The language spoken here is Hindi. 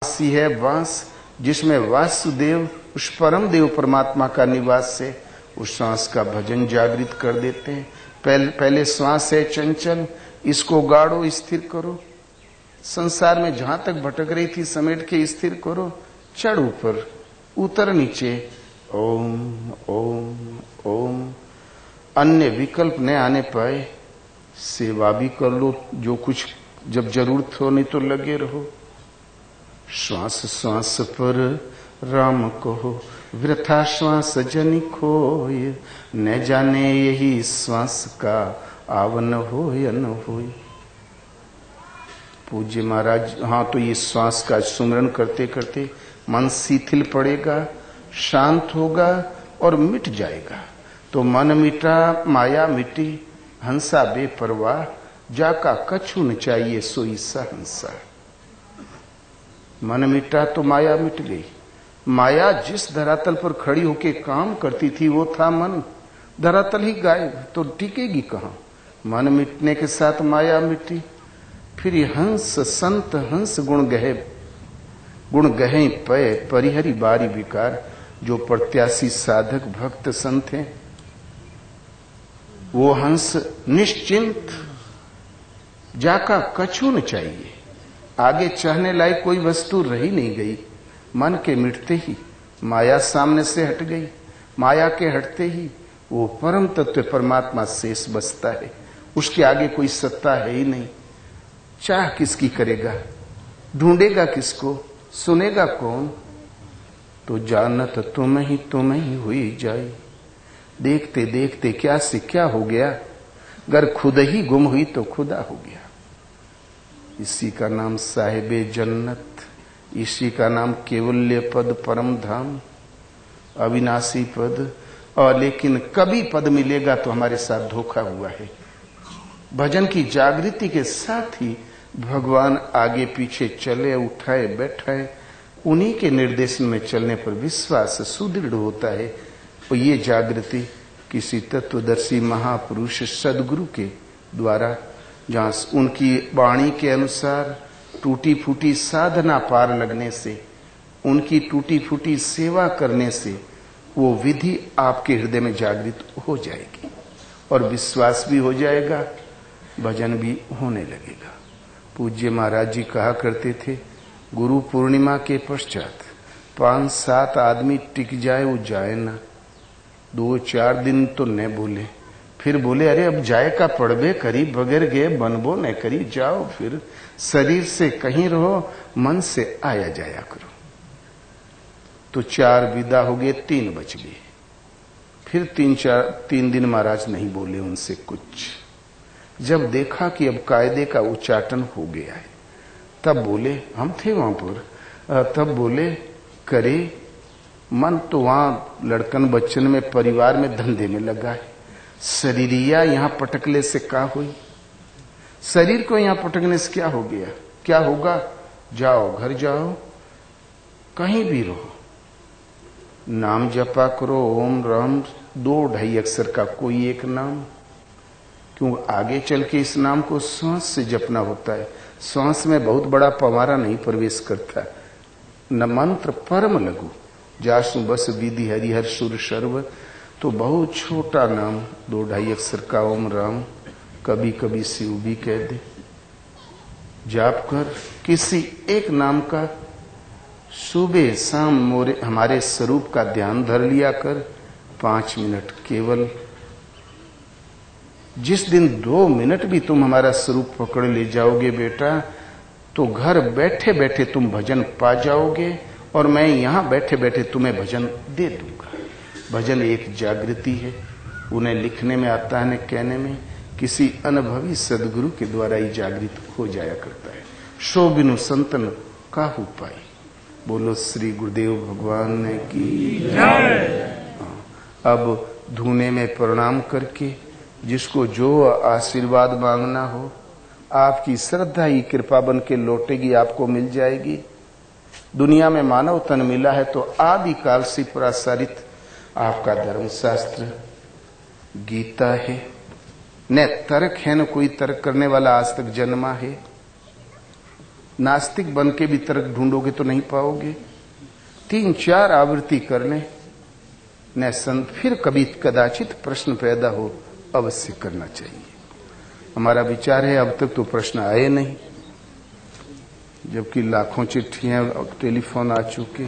सी है बांस जिसमें वासुदेव उस परम देव परमात्मा का निवास है। उस श्वास का भजन जागृत कर देते हैं। पहले श्वास है चंचल, इसको गाड़ो, स्थिर करो। संसार में जहां तक भटक रही थी समेट के स्थिर करो। चढ़ ऊपर, उतर नीचे। ओम ओम ओम। अन्य विकल्प न आने पाए, सेवा भी कर लो जो कुछ, जब जरूरत हो, नहीं तो लगे रहो। श्वास श्वास पर राम कहो, वृथा श्वास जनि खोय। न जाने यही श्वास का आवन हो या न हो। पूज्य महाराज, हाँ, तो ये श्वास का सुमरन करते करते मन शिथिल पड़ेगा, शांत होगा और मिट जाएगा। तो मन मिटा माया मिटी, हंसा बेपरवाह। जाका कछु न चाहिए सोई सहंसा। मन मिटा तो माया मिट गई। माया जिस धरातल पर खड़ी होके काम करती थी वो था मन। धरातल ही गायब तो टिकेगी कहां। मन मिटने के साथ माया मिटी। फिर हंस संत हंस गुण गहे पय परिहरी बारी विकार। जो प्रत्याशी साधक भक्त संत हैं वो हंस निश्चिंत, जाका कछु न चाहिए। आगे चाहने लायक कोई वस्तु रही नहीं गई। मन के मिटते ही माया सामने से हट गई। माया के हटते ही वो परम तत्व परमात्मा शेष बसता है। उसके आगे कोई सत्ता है ही नहीं। चाह किसकी करेगा, ढूंढेगा किसको, सुनेगा कौन। तो जानत तुम ही हुई जाए। देखते देखते क्या से क्या हो गया। अगर खुद ही गुम हुई तो खुदा हो गया। इसी का नाम साहिबे जन्नत, इसी का नाम केवल्य पद, परम धाम, अविनाशी पद। और लेकिन कभी पद मिलेगा तो हमारे साथ धोखा हुआ है। भजन की जागृति के साथ ही भगवान आगे पीछे चले, उठाए बैठाए, उन्हीं के निर्देशन में चलने पर विश्वास सुदृढ़ होता है। और ये जागृति किसी तत्वदर्शी महापुरुष सदगुरु के द्वारा, जहां उनकी वाणी के अनुसार टूटी फूटी साधना पार लगने से, उनकी टूटी फूटी सेवा करने से वो विधि आपके हृदय में जागृत हो जाएगी और विश्वास भी हो जाएगा, भजन भी होने लगेगा। पूज्य महाराज जी कहा करते थे, गुरु पूर्णिमा के पश्चात 5-7 आदमी टिक जाए वो जाए ना। 2-4 दिन तो न बोले, फिर बोले अरे अब जाए का पड़बे करी, बगैर गए बनबो न करी। जाओ फिर, शरीर से कहीं रहो, मन से आया जाया करो। तो 4 विदा हो गए, 3 बच गए। फिर 3 दिन महाराज नहीं बोले उनसे कुछ। जब देखा कि अब कायदे का उच्चाटन हो गया है, तब बोले, हम थे वहां पर, तब बोले करे मन तो वहां लड़कन बच्चन में परिवार में धंधे में लगा है। शरीरिया यहां पटकले से क्या हुई, शरीर को यहां पटकने से क्या हो गया, क्या होगा। जाओ घर जाओ, कहीं भी रहो, नाम जपा करो, ओम राम 2-2.5 अक्षर का कोई एक नाम। क्यों आगे चल के इस नाम को श्वास से जपना होता है। श्वास में बहुत बड़ा पवारा नहीं प्रवेश करता। न मंत्र परम लघु, जासु बस विधि हरिहर सुर सर्व। तो बहुत छोटा नाम 2-2.5 अक्षर का ओम राम, कभी कभी शिव भी कह दे। जाप कर किसी एक नाम का, सुबह शाम मोरे हमारे स्वरूप का ध्यान धर लिया कर 5 मिनट केवल। जिस दिन 2 मिनट भी तुम हमारा स्वरूप पकड़ ले जाओगे बेटा, तो घर बैठे बैठे तुम भजन पा जाओगे और मैं यहां बैठे बैठे तुम्हें भजन दे दूंगा। भजन एक जागृति है, उन्हें लिखने में आता है न कहने में। किसी अनुभवी सदगुरु के द्वारा ही जागृत हो जाया करता है। सो बिनु संतन काहू पाई। बोलो श्री गुरुदेव भगवान की जय। अब धूने में प्रणाम करके जिसको जो आशीर्वाद मांगना हो, आपकी श्रद्धा ही कृपा बन के लौटेगी, आपको मिल जाएगी। दुनिया में मानव तन मिला है तो आदिकाल से प्रसारित आपका धर्मशास्त्र गीता है। न तर्क है न कोई तर्क करने वाला आज तक जन्मा है। नास्तिक बन के भी तर्क ढूंढोगे तो नहीं पाओगे। 3-4 आवृत्ति करने न फिर कभी कदाचित प्रश्न पैदा हो, अवश्य करना चाहिए। हमारा विचार है अब तक तो प्रश्न आए नहीं, जबकि लाखों चिट्ठियां और टेलीफोन आ चुके।